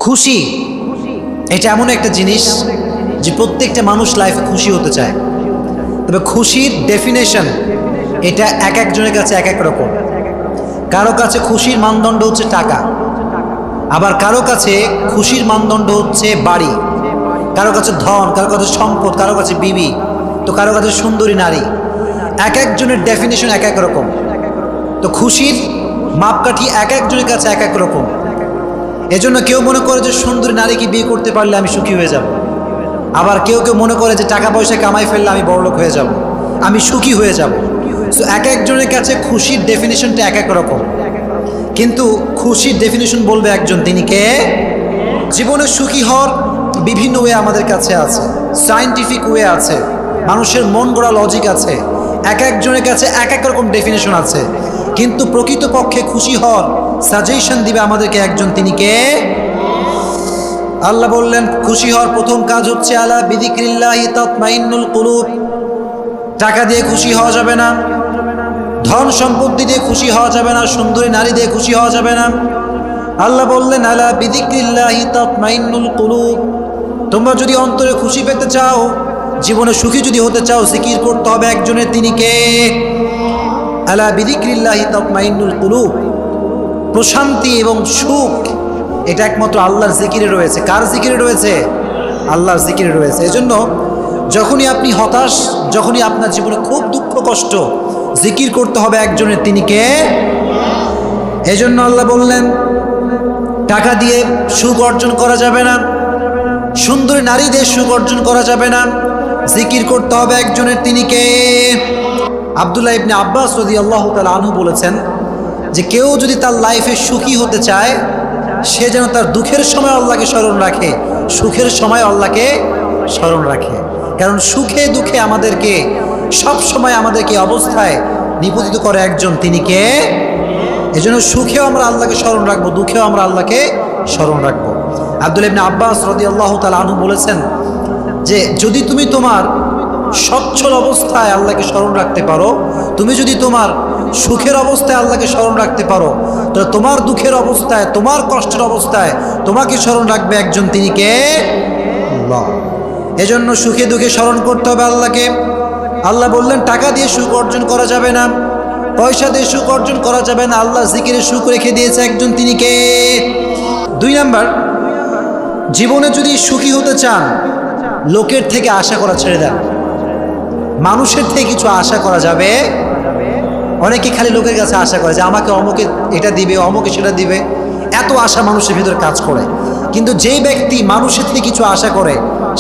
খুশি এটা এমন একটা জিনিস যে প্রত্যেকটা মানুষ লাইফে খুশি হতে চায়, তবে খুশির ডেফিনেশন এটা এক একজনের কাছে এক এক রকম। কারো কাছে খুশির মানদণ্ড হচ্ছে টাকা, আবার কারো কাছে খুশির মানদণ্ড হচ্ছে বাড়ি, কারো কাছে ধন, কারো কাছে সম্পদ, কারো কাছে বিবি, তো কারো কাছে সুন্দরী নারী। এক একজনের ডেফিনেশন এক এক রকম। তো খুশির মাপকাঠি এক একজনের কাছে এক এক রকম। এজন্য কেউ মনে করে যে সুন্দরী নারীকে বিয়ে করতে পারলে আমি সুখী হয়ে যাব, আবার কেউ কেউ মনে করে যে টাকা পয়সা কামাই ফেললে আমি বড়লোক হয়ে যাব, আমি সুখী হয়ে যাব। সো এক একজনের কাছে খুশির ডেফিনেশনটা এক এক রকম, কিন্তু খুশির ডেফিনেশন বলবে একজন, তিনি কে? জীবনে সুখী হওয়ার বিভিন্ন ওয়ে আমাদের কাছে আছে, সায়েন্টিফিক ওয়ে আছে, মানুষের মন গড়া লজিক আছে, এক একজনের কাছে এক এক রকম ডেফিনেশন আছে। কিন্তু প্রকৃতপক্ষে খুশি হওয়ার সাজেশন দিবে আমাদেরকে একজন, তিনি কে? আল্লাহ বললেন খুশি হওয়ার প্রথম কাজ হচ্ছে আলা বিযিক্রিল্লাহি তাতমাইন্নুল কুলুব। টাকা দিয়ে খুশি হওয়া যাবে না, ধন সম্পত্তি দিয়ে খুশি হওয়া যাবে না, সুন্দরী নারী দিয়ে খুশি হওয়া যাবে না। আল্লাহ বললেন আলা বিযিক্রিল্লাহি তাতমাইন্নুল কুলুব। তোমরা যদি অন্তরে খুশি পেতে চাও, জীবনে সুখী যদি হতে চাও, জিকির করতে হবে একজনের, তিনি কে? আলা বিযিক্রিল্লাহি তাতমাইন্নুল কুলুব। প্রশান্তি এবং সুখ এটা একমাত্র আল্লাহর জিকিরে রয়েছে। কার জিকিরে রয়েছে? আল্লাহর জিকিরে রয়েছে। এজন্য যখনই আপনি হতাশ, যখনই আপনার জীবনে খুব দুঃখ কষ্ট, জিকির করতে হবে একজনের, তিনি কে? এজন্য আল্লাহ বললেন টাকা দিয়ে সুখ অর্জন করা যাবে না, সুন্দরী নারী দিয়ে সুখ অর্জন করা যাবে না, জিকির করতে হবে একজনের, তিনি কে? আব্দুল্লাহ ইবনে আব্বাস রাদিয়াল্লাহু তাআলা আনহু বলেছেন যে কেউ যদি তার লাইফে সুখী হতে চায়, সে যেন তার দুঃখের সময় আল্লাহকে স্মরণ রাখে, সুখের সময় আল্লাহকে স্মরণ রাখে। কারণ সুখে দুঃখে আমাদেরকে সব সময় আমাদেরকে অবস্থায় নিপতিত করে একজন, তিনি কে? এজন্য সুখেও আমরা আল্লাহকে স্মরণ রাখবো, দুঃখেও আমরা আল্লাহকে স্মরণ রাখবো। আব্দুল্লাহ ইবনে আব্বাস রাদিয়াল্লাহু তাআলা আনহু বলেছেন যে যদি তুমি তোমার সচ্ছল অবস্থায় আল্লাহকে স্মরণ রাখতে পারো, তুমি যদি তোমার সুখের অবস্থায় আল্লাহকে স্মরণ রাখতে পারো, তো তোমার দুঃখের অবস্থায়, তোমার কষ্টের অবস্থায় তোমাকে স্মরণ রাখবে একজন, তিনি কে? আল্লাহ। এজন্য সুখে দুঃখে স্মরণ করতে হবে আল্লাহকে। আল্লাহ বললেন টাকা দিয়ে সুখ অর্জন করা যাবে না, পয়সা দিয়ে সুখ অর্জন করা যাবে না, আল্লাহ জিকিরে সুখ রেখে দিয়েছে একজন, তিনি কে? 2 নাম্বার, জীবনে যদি সুখী হতে চান, লোকের থেকে আশা করা ছেড়ে দেন। মানুষের থেকে কিছু আশা করা যাবে। অনেকে খালি লোকের কাছে আশা করে যে আমাকে অমুকে এটা দিবে, অমুকে সেটা দিবে, এত আশা মানুষের ভিতরে কাজ করে। কিন্তু যেই ব্যক্তি মানুষের থেকে কিছু আশা করে,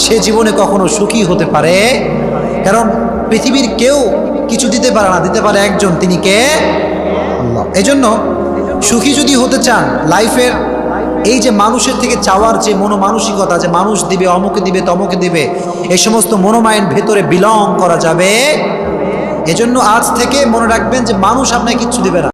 সে জীবনে কখনো সুখী হতে পারে। কারণ পৃথিবীর কেউ কিছু দিতে পারে না, দিতে পারে একজন, তিনি কে? আল্লাহ। এজন্য সুখী যদি হতে চান লাইফের, এই যে মানুষের থেকে চাওয়ার যে মনোমানসিকতা, যে মানুষ দিবে, অমুকে দিবে, তমুকে দিবে, এই সমস্ত মনোমাইন্ড ভেতরে বিলং করা যাবে। এজন্য আজ থেকে মনে রাখবেন যে মানুষ আপনাকে কিচ্ছু দিবে না।